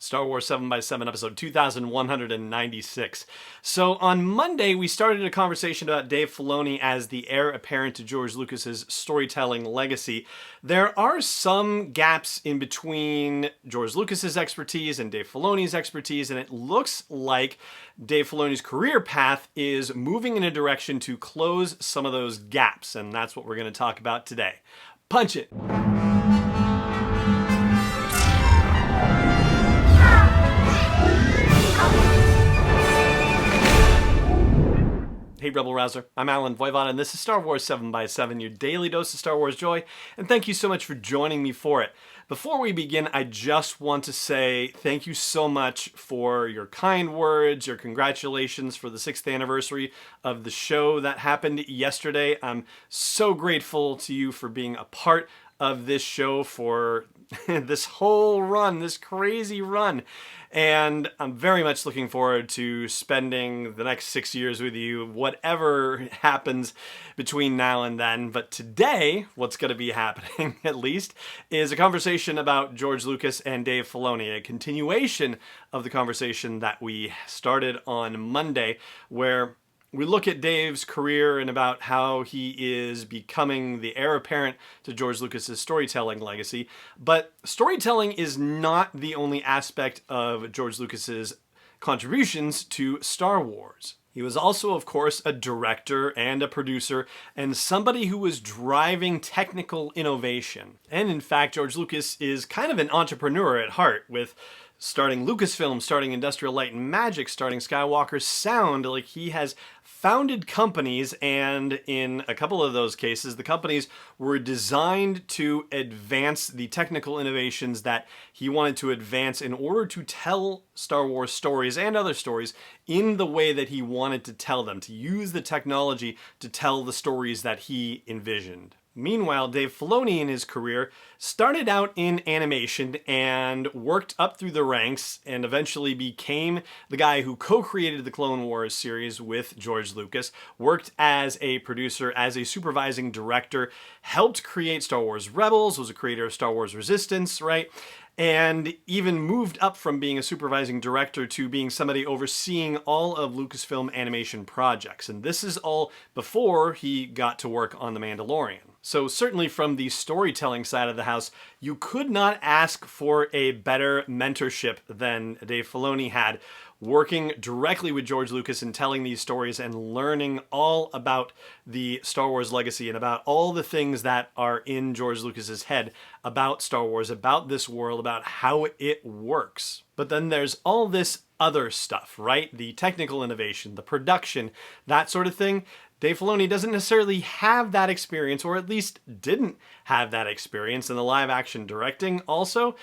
Star Wars 7x7, episode 2196. So on Monday, we started a conversation about Dave Filoni as the heir apparent to George Lucas's storytelling legacy. There are some gaps in between George Lucas's expertise and Dave Filoni's expertise, and it looks like Dave Filoni's career path is moving in a direction to close some of those gaps, and that's what we're going to talk about today. Punch it! Hey Rebel Rouser, I'm Alan Voivod, and this is Star Wars 7x7, your daily dose of Star Wars joy, and thank you so much for joining me for it. Before we begin, I just want to say thank you so much for your kind words, your congratulations for the 6th anniversary of the show that happened yesterday. I'm so grateful to you for being a part of this show for this whole run, this crazy run. And I'm very much looking forward to spending the next 6 years with you, whatever happens between now and then. But today, what's going to be happening, at least, is a conversation about George Lucas and Dave Filoni, a continuation of the conversation that we started on Monday, where we look at Dave's career and about how he is becoming the heir apparent to George Lucas's storytelling legacy. But storytelling is not the only aspect of George Lucas's contributions to Star Wars. He was also, of course, a director and a producer and somebody who was driving technical innovation. And in fact, George Lucas is kind of an entrepreneur at heart, with starting Lucasfilm, starting Industrial Light and Magic, starting Skywalker Sound. Like, he has founded companies, and in a couple of those cases, the companies were designed to advance the technical innovations that he wanted to advance in order to tell Star Wars stories and other stories in the way that he wanted to tell them, to use the technology to tell the stories that he envisioned. Meanwhile, Dave Filoni in his career started out in animation and worked up through the ranks and eventually became the guy who co-created the Clone Wars series with George Lucas, worked as a producer, as a supervising director, helped create Star Wars Rebels, was a creator of Star Wars Resistance, right? And even moved up from being a supervising director to being somebody overseeing all of Lucasfilm animation projects. And this is all before he got to work on The Mandalorian. So certainly from the storytelling side of the house, you could not ask for a better mentorship than Dave Filoni had, working directly with George Lucas and telling these stories and learning all about the Star Wars legacy and about all the things that are in George Lucas's head about Star Wars, about this world, about how it works. But then there's all this other stuff, right? The technical innovation, the production, that sort of thing. Dave Filoni doesn't necessarily have that experience, or at least didn't have that experience in the live-action directing also,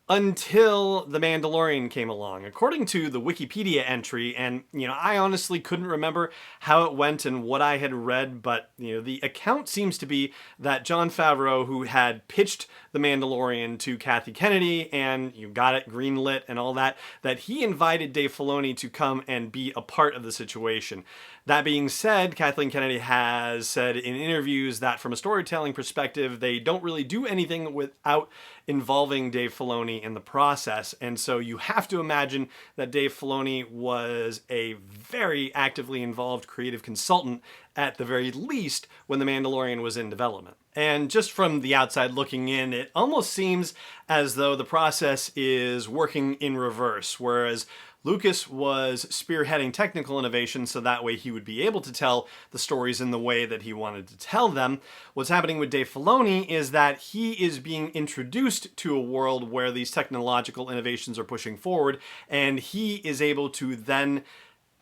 until The Mandalorian came along. According to the Wikipedia entry, and I honestly couldn't remember how it went and what I had read, but the account seems to be that Jon Favreau, who had pitched The Mandalorian to Kathy Kennedy and you got it greenlit and all that he invited Dave Filoni to come and be a part of the situation. That being said, Kathleen Kennedy has said in interviews that from a storytelling perspective, they don't really do anything without involving Dave Filoni in the process. And so you have to imagine that Dave Filoni was a very actively involved creative consultant, at the very least, when The Mandalorian was in development. And just from the outside looking in, it almost seems as though the process is working in reverse, whereas Lucas was spearheading technical innovation so that way he would be able to tell the stories in the way that he wanted to tell them. What's happening with Dave Filoni is that he is being introduced to a world where these technological innovations are pushing forward, and he is able to then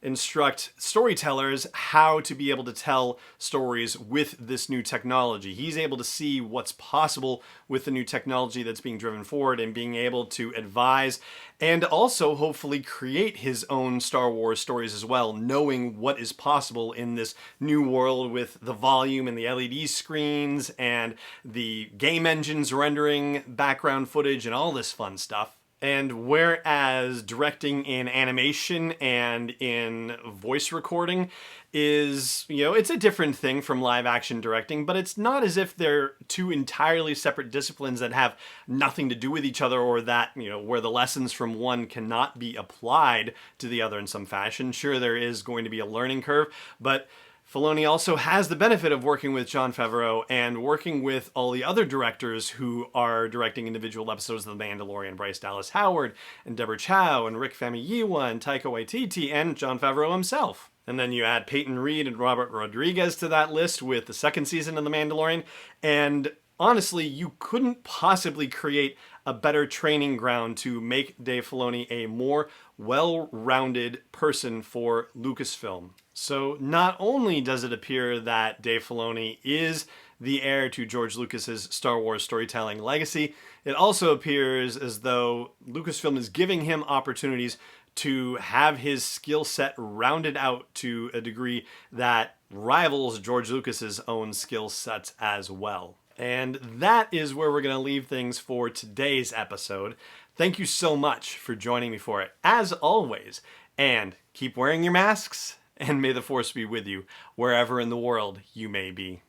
instruct storytellers how to be able to tell stories with this new technology. He's able to see what's possible with the new technology that's being driven forward and being able to advise and also hopefully create his own Star Wars stories as well, knowing what is possible in this new world with the volume and the LED screens and the game engines rendering background footage and all this fun stuff. And whereas directing in animation and in voice recording is, it's a different thing from live action directing, but it's not as if they're two entirely separate disciplines that have nothing to do with each other, or that, where the lessons from one cannot be applied to the other in some fashion. Sure, there is going to be a learning curve, but Filoni also has the benefit of working with Jon Favreau and working with all the other directors who are directing individual episodes of The Mandalorian. Bryce Dallas Howard and Deborah Chow and Rick Famuyiwa and Taika Waititi and Jon Favreau himself. And then you add Peyton Reed and Robert Rodriguez to that list with the second season of The Mandalorian. And honestly, you couldn't possibly create a better training ground to make Dave Filoni a more well-rounded person for Lucasfilm. So not only does it appear that Dave Filoni is the heir to George Lucas's Star Wars storytelling legacy, it also appears as though Lucasfilm is giving him opportunities to have his skill set rounded out to a degree that rivals George Lucas's own skill sets as well. And that is where we're going to leave things for today's episode. Thank you so much for joining me for it, as always. And keep wearing your masks, and may the Force be with you, wherever in the world you may be.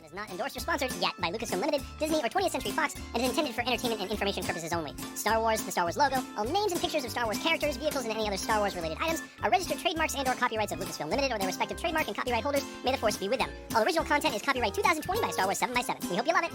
Is not endorsed or sponsored yet by Lucasfilm Limited, Disney, or 20th Century Fox, and is intended for entertainment and information purposes only. Star Wars, the Star Wars logo, all names and pictures of Star Wars characters, vehicles, and any other Star Wars-related items are registered trademarks and/or copyrights of Lucasfilm Limited or their respective trademark and copyright holders. May the Force be with them. All original content is copyright 2020 by Star Wars 7x7. We hope you love it.